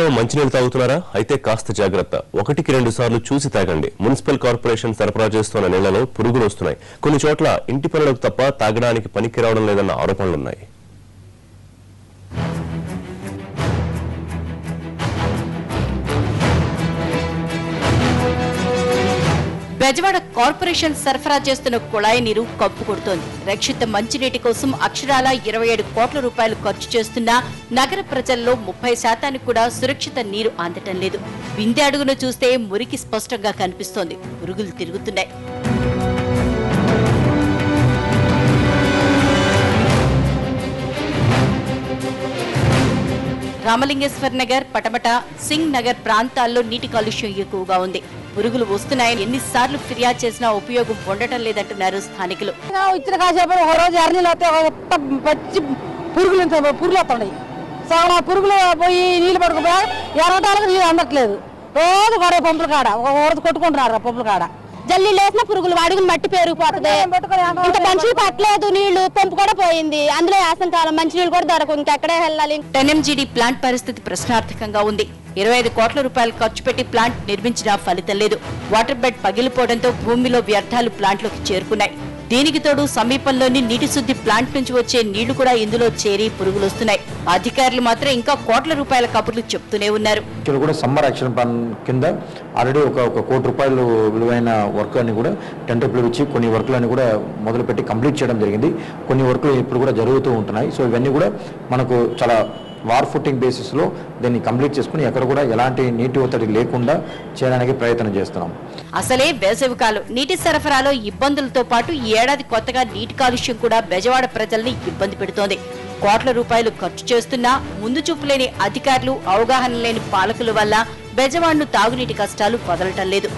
ఇంట్లో మంచినీళ్ళు తాగుతున్నారా? అయితే కాస్త జాగ్రత్త. 1కి 2 సార్లు చూసి తాగండి. మున్సిపల్ కార్పొరేషన్ సరఫరా చేస్తున్న నీళ్లలో పురుగులు వస్తున్నాయి. కొన్ని చోట్ల ఇంటి పనులకు తప్ప తాగడానికి పనికి రావడం లేదన్న ఆరోపణలున్నాయి. బెజవాడ కార్పొరేషన్ సరఫరా చేస్తున్న కుళాయి నీరు కప్పు కొడుతోంది. రక్షిత మంచినీటి కోసం అక్షరాల 27 కోట్ల రూపాయలు ఖర్చు చేస్తున్నా నగర ప్రజల్లో 30% కూడా సురక్షిత నీరు అందటం లేదు. బిందె అడుగును చూస్తే మురికి స్పష్టంగా కనిపిస్తోంది. పురుగులు తిరుగుతున్నాయి. రామలింగేశ్వర్ నగర్, పటమట, సింగ్ నగర్ ప్రాంతాల్లో నీటి కాలుష్యం ఎక్కువగా ఉంది. పురుగులు వస్తున్నాయని ఎన్నిసార్లు ఫిర్యాదు చేసినా ఉపయోగం ఉండటం లేదంటున్నారు స్థానికులు. ఇచ్చిన కాసేపు ఒక రోజు ఎర్రనీళ్ళు పచ్చి పురుగులు వస్తున్నాయి. చాలా పురుగులు పోయి నీళ్ళు పడుకుపోయా ఎరగటాలకు నీళ్ళు అందట్లేదు. రోజు గొడవ పంపుల కాడ ఒక రోజు కొట్టుకుంటున్నారు పంపుల కాడ. జల్లి లేసిన పురుగులు అడుగులు మట్టి పెరిగిపోతుంది. ఇంత మంచిలు పట్టలేదు, నీళ్లు పంపు కూడా పోయింది. అందులో యాసంకాలం మంచినీళ్ళు కూడా దొరకదు. ఇంకెక్కడే వెళ్ళాలి. టెన్ఎంజీడీ ప్లాంట్ పరిస్థితి ప్రశ్నార్థకంగా ఉంది. 25 కోట్ల రూపాయలు ఖర్చు పెట్టి ప్లాంట్ నిర్మించినా ఫలితం లేదు. వాటర్ బెడ్ పగిలిపోవడంతో భూమిలో వ్యర్థాలు ప్లాంట్లోకి చేరుకున్నాయి. దీనికి తోడు సమీపంలోని నీటి శుద్ధి ప్లాంట్ నుంచి వచ్చే నీళ్లు కూడా ఇందులో చేరి పురుగులు వస్తున్నాయి. అధికారులు మాత్రం ఇంకా కోట్ల రూపాయల కబుర్లు చెప్తూనే ఉన్నారు. ఇక్కడ కూడా సమ్మర్ యాక్షన్ ప్లాన్ కింద ఆల్రెడీ ఒక కోటి రూపాయలు విలువైన వర్క్ అని కూడా టెండర్ పిలిపించి కొన్ని వర్క్లని కూడా మొదలుపెట్టి కంప్లీట్ చేయడం జరిగింది. కొన్ని వర్క్లు ఇప్పుడు కూడా జరుగుతూ ఉంటున్నాయి. సో ఇవన్నీ కూడా మనకు చాలా వార్ ఫుటింగ్ బేసిస్లో దీన్ని కంప్లీట్ చేసుకుని ఎక్కడ కూడా ఎలాంటి నీటి ఒత్తిడి లేకుండా చేయడానికి ప్రయత్నం చేస్తున్నాం. అసలే వేసవికాలం నీటి సరఫరాలో ఇబ్బందులతో పాటు ఈ ఏడాది కొత్తగా నీటి కాలుష్యం కూడా బెజవాడ ప్రజల్ని ఇబ్బంది పెడుతోంది. కోట్ల రూపాయలు ఖర్చు చేస్తున్నా ముందు చూపు లేని అధికారులు, అవగాహన లేని పాలకుల వల్ల బెజవాడను తాగునీటి కష్టాలు వదలటం లేదు.